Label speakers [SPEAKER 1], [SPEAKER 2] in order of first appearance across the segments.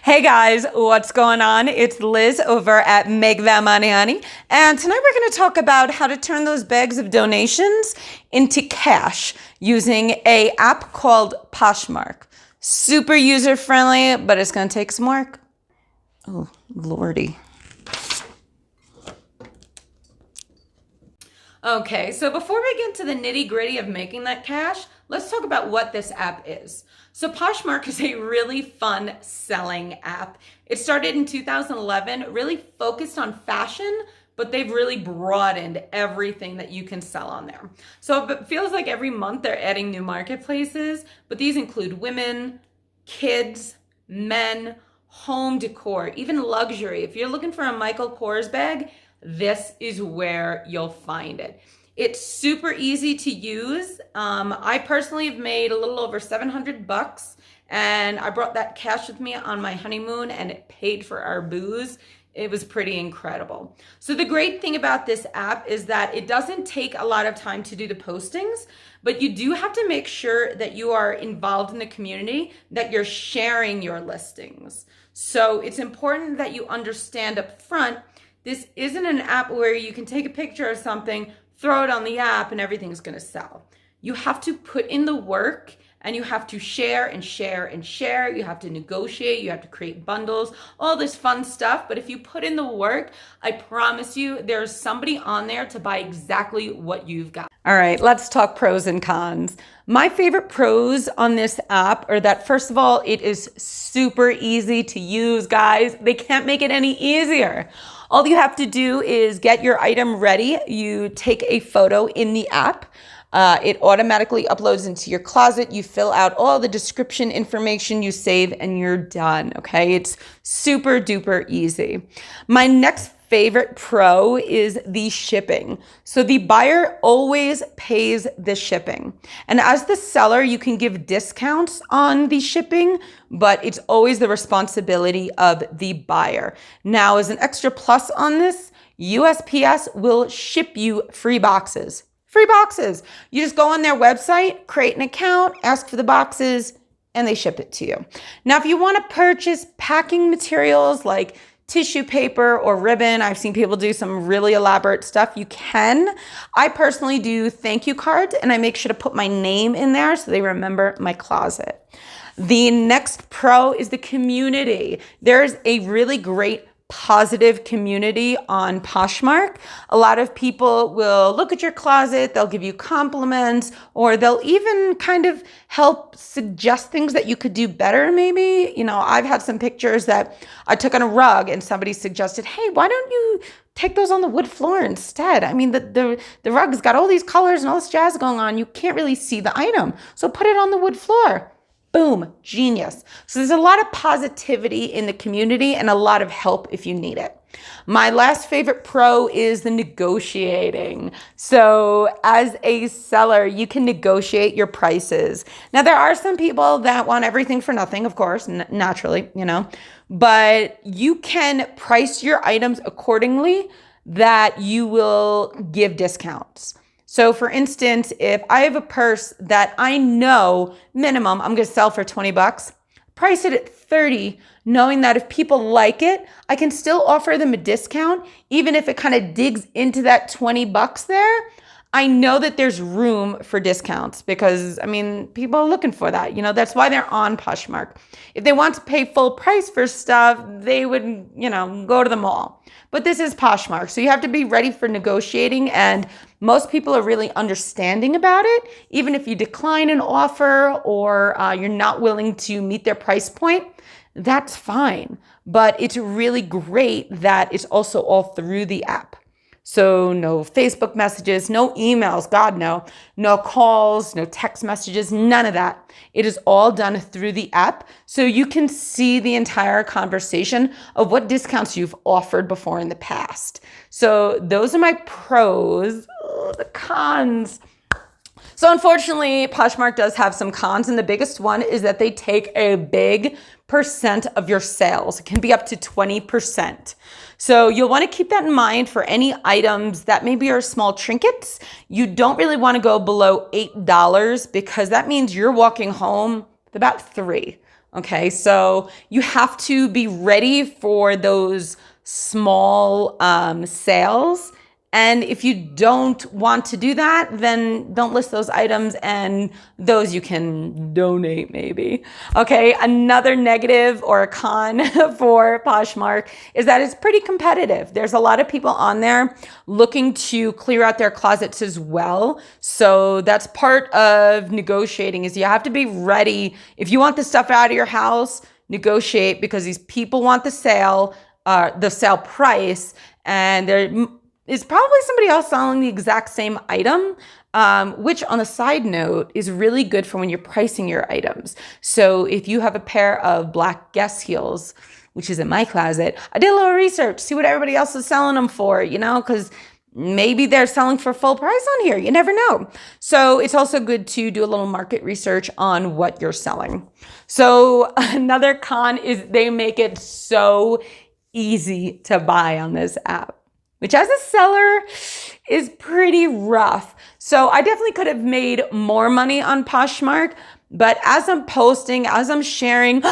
[SPEAKER 1] Hey guys, what's going on? It's Liz over at Make That Money Honey, and tonight we're going to talk about how to turn those bags of donations into cash using an app called Poshmark. Super user friendly, but it's going to take some work. Oh, lordy. Okay, so before we get to the nitty-gritty of making that cash, let's talk about what this app is. So Poshmark is a really fun selling app. It started in 2011, really focused on fashion, but they've really broadened everything that you can sell on there. So it feels like every month they're adding new marketplaces, but these include women, kids, men, home decor, even luxury. If you're looking for a Michael Kors bag, this is where you'll find it. It's super easy to use. I personally have made a little over $700, and I brought that cash with me on my honeymoon, and it paid for our booze. It was pretty incredible. So the great thing about this app is that it doesn't take a lot of time to do the postings, but you do have to make sure that you are involved in the community, that you're sharing your listings. So it's important that you understand up front, this isn't an app where you can take a picture of something, throw it on the app, and everything's gonna sell. You have to put in the work, and you have to share and share and share. You have to negotiate, you have to create bundles, all this fun stuff. But if you put in the work, I promise you there's somebody on there to buy exactly what you've got. All right, let's talk pros and cons. My favorite pros on this app are that, first of all, it is super easy to use, guys. They can't make it any easier. All you have to do is get your item ready. You take a photo in the app. It automatically uploads into your closet. You fill out all the description information, you save, and you're done, okay? It's super duper easy. My next favorite pro is the shipping. So the buyer always pays the shipping. And as the seller, you can give discounts on the shipping, but it's always the responsibility of the buyer. Now, as an extra plus on this, USPS will ship you free boxes. Free boxes. You just go on their website, create an account, ask for the boxes, and they ship it to you. Now, if you want to purchase packing materials like tissue paper or ribbon, I've seen people do some really elaborate stuff, you can. I personally do thank you cards, and I make sure to put my name in there so they remember my closet. The next pro is the community. There's a really great positive community on Poshmark. A lot of people will look at your closet, they'll give you compliments, or they'll even kind of help suggest things that you could do better maybe. You know, I've had some pictures that I took on a rug and somebody suggested, hey, why don't you take those on the wood floor instead? I mean, the rug's got all these colors and all this jazz going on. You can't really see the item. So put it on the wood floor. Boom, genius. So there's a lot of positivity in the community and a lot of help if you need it. My last favorite pro is the negotiating. So as a seller, you can negotiate your prices. Now, there are some people that want everything for nothing, of course, naturally, you know, but you can price your items accordingly that you will give discounts. So for instance, if I have a purse that I know minimum I'm going to sell for $20, price it at $30, knowing that if people like it, I can still offer them a discount, even if it kind of digs into that $20 there. I know that there's room for discounts because, I mean, people are looking for that. You know, that's why they're on Poshmark. If they want to pay full price for stuff, they would, you know, go to the mall. But this is Poshmark, so you have to be ready for negotiating, and most people are really understanding about it. Even if you decline an offer or you're not willing to meet their price point, that's fine. But it's really great that it's also all through the app. So no Facebook messages, no emails, God no, no calls, no text messages, none of that. It is all done through the app. So you can see the entire conversation of what discounts you've offered before in the past. So those are my pros. The cons. So unfortunately, Poshmark does have some cons, and the biggest one is that they take a big percent of your sales. It can be up to 20%. So you'll want to keep that in mind for any items that maybe are small trinkets. You don't really want to go below $8 because that means you're walking home with about $3. Okay, so you have to be ready for those small sales. And if you don't want to do that, then don't list those items, and those you can donate maybe. Okay, another negative or a con for Poshmark is that it's pretty competitive. There's a lot of people on there looking to clear out their closets as well. So that's part of negotiating, is you have to be ready. If you want the stuff out of your house, negotiate, because these people want the sale price, and there is probably somebody else selling the exact same item, which on a side note is really good for when you're pricing your items. So if you have a pair of black Guess heels, which is in my closet, I did a little research, see what everybody else is selling them for, because maybe they're selling for full price on here. You never know. So it's also good to do a little market research on what you're selling. So another con is they make it so easy to buy on this app, which as a seller is pretty rough. So I definitely could have made more money on Poshmark, but as I'm posting, as I'm sharing,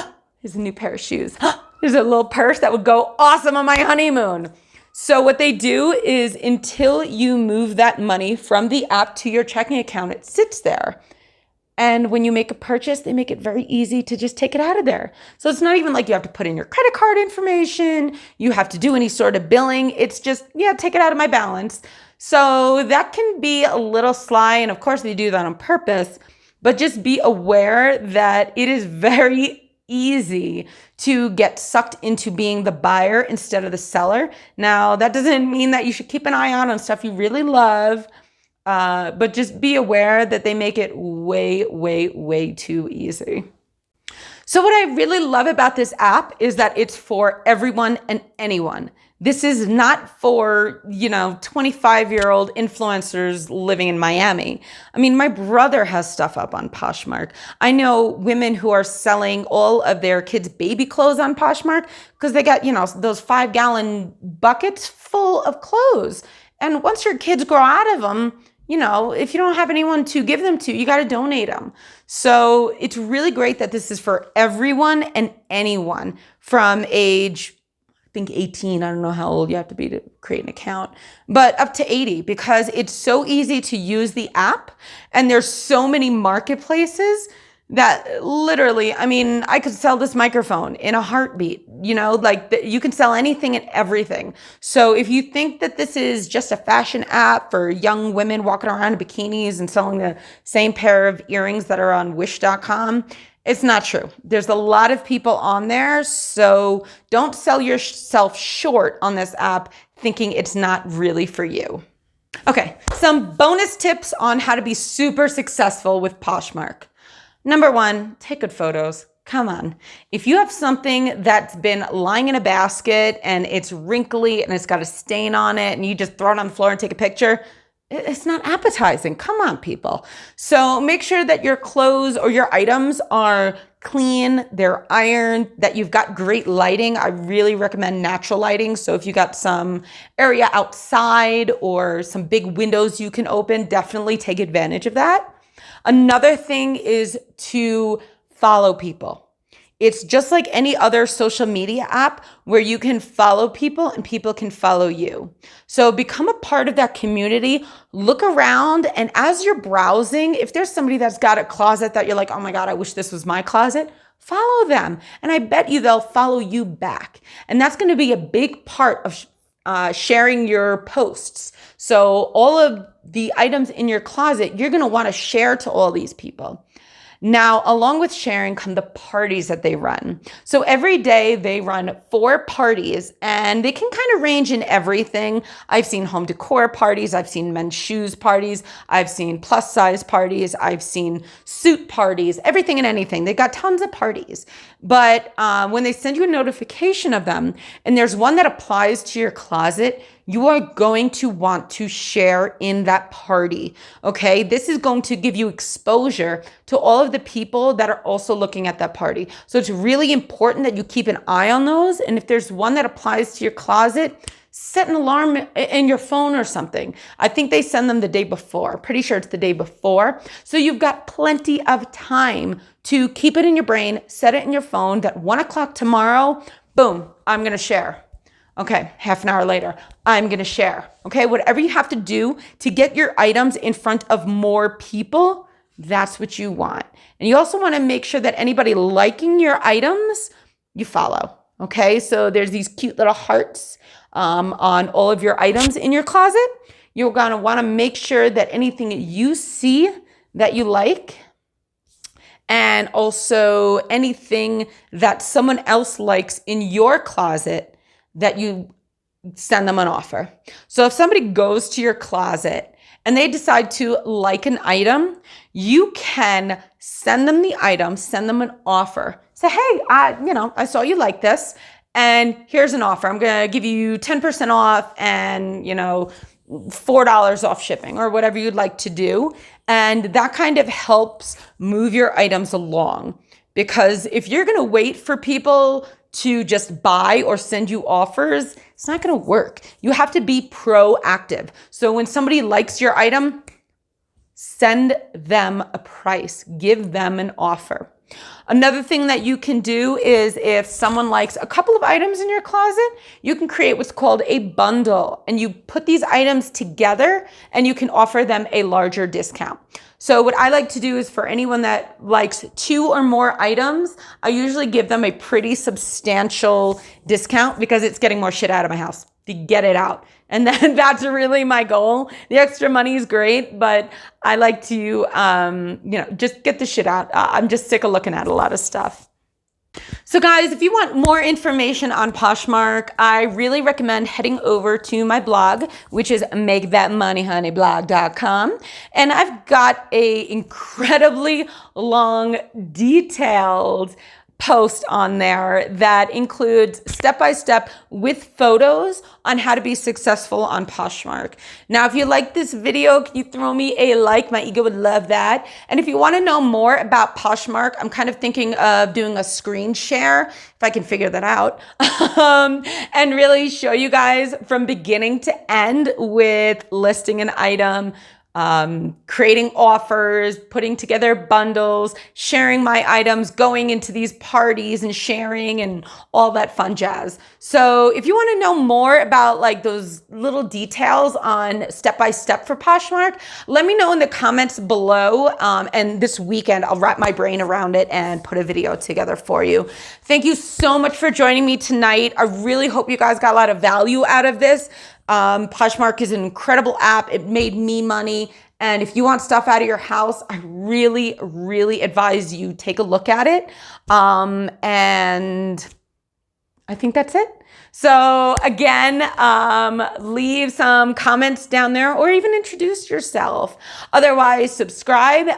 [SPEAKER 1] here's a new pair of shoes. There's a little purse that would go awesome on my honeymoon. So what they do is until you move that money from the app to your checking account, it sits there. And when you make a purchase, they make it very easy to just take it out of there. So it's not even like you have to put in your credit card information, you have to do any sort of billing. It's just, take it out of my balance. So that can be a little sly. And of course they do that on purpose, but just be aware that it is very easy to get sucked into being the buyer instead of the seller. Now, that doesn't mean that you should keep an eye out on stuff you really love. But just be aware that they make it way, way, way too easy. So what I really love about this app is that it's for everyone and anyone. This is not for, 25-year-old influencers living in Miami. I mean, my brother has stuff up on Poshmark. I know women who are selling all of their kids' baby clothes on Poshmark because they got, those 5-gallon buckets full of clothes. And once your kids grow out of them, if you don't have anyone to give them to, you got to donate them. So it's really great that this is for everyone and anyone from age, I think 18. I don't know how old you have to be to create an account, but up to 80, because it's so easy to use the app. And there's so many marketplaces that literally, I could sell this microphone in a heartbeat, you can sell anything and everything. So if you think that this is just a fashion app for young women walking around in bikinis and selling the same pair of earrings that are on wish.com, it's not true. There's a lot of people on there. So don't sell yourself short on this app thinking it's not really for you. Okay, some bonus tips on how to be super successful with Poshmark. Number 1, take good photos. Come on. If you have something that's been lying in a basket and it's wrinkly and it's got a stain on it and you just throw it on the floor and take a picture, it's not appetizing. Come on, people. So make sure that your clothes or your items are clean, they're ironed, that you've got great lighting. I really recommend natural lighting. So if you got some area outside or some big windows you can open, definitely take advantage of that. Another thing is to follow people. It's just like any other social media app where you can follow people and people can follow you. So become a part of that community. Look around, and as you're browsing, if there's somebody that's got a closet that you're like, oh my God, I wish this was my closet, follow them. And I bet you they'll follow you back. And that's going to be a big part of sharing your posts. So all of the items in your closet, you're going to want to share to all these people. Now, along with sharing come the parties that they run. So every day they run 4 parties, and they can kind of range in everything. I've seen home decor parties. I've seen men's shoes parties. I've seen plus size parties. I've seen suit parties, everything and anything. They got tons of parties. But when they send you a notification of them, and there's one that applies to your closet, you are going to want to share in that party, okay? This is going to give you exposure to all of the people that are also looking at that party. So it's really important that you keep an eye on those. And if there's one that applies to your closet, set an alarm in your phone or something. I think they send them the day before. Pretty sure it's the day before. So you've got plenty of time to keep it in your brain, set it in your phone that 1 o'clock tomorrow, boom, I'm going to share. Okay, half an hour later, I'm going to share. Okay, whatever you have to do to get your items in front of more people, that's what you want. And you also want to make sure that anybody liking your items, you follow. Okay, so there's these cute little hearts on all of your items in your closet. You're going to want to make sure that anything you see that you like, and also anything that someone else likes in your closet, that you send them an offer. So if somebody goes to your closet and they decide to like an item, you can send them the item, send them an offer. Say, hey, I saw you like this, and here's an offer. I'm going to give you 10% off and, $4 off shipping or whatever you'd like to do. And that kind of helps move your items along. Because if you're going to wait for people to just buy or send you offers, it's not going to work. You have to be proactive. So when somebody likes your item, send them a price, give them an offer. Another thing that you can do is if someone likes a couple of items in your closet, you can create what's called a bundle, and you put these items together and you can offer them a larger discount. So what I like to do is for anyone that likes 2 or more items, I usually give them a pretty substantial discount because it's getting more shit out of my house to get it out. And then that's really my goal. The extra money is great, but I like to, just get the shit out. I'm just sick of looking at a lot of stuff. So guys, if you want more information on Poshmark, I really recommend heading over to my blog, which is makethatmoneyhoneyblog.com. And I've got a incredibly long, detailed post on there that includes step-by-step with photos on how to be successful on Poshmark. Now, if you like this video, can you throw me a like? My ego would love that. And if you want to know more about Poshmark, I'm kind of thinking of doing a screen share, if I can figure that out, and really show you guys from beginning to end with listing an item, creating offers, putting together bundles, sharing my items, going into these parties and sharing and all that fun jazz. So if you want to know more about like those little details on step-by-step for Poshmark, let me know in the comments below. And this weekend, I'll wrap my brain around it and put a video together for you. Thank you so much for joining me tonight. I really hope you guys got a lot of value out of this. Poshmark is an incredible app. It made me money. And if you want stuff out of your house, I really, really advise you take a look at it. And I think that's it. So again, leave some comments down there or even introduce yourself. Otherwise, subscribe,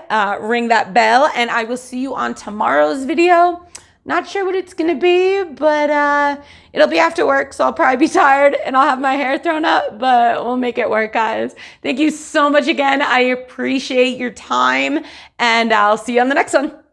[SPEAKER 1] ring that bell, and I will see you on tomorrow's video. Not sure what it's going to be, but it'll be after work, so I'll probably be tired and I'll have my hair thrown up, but we'll make it work, guys. Thank you so much again. I appreciate your time, and I'll see you on the next one.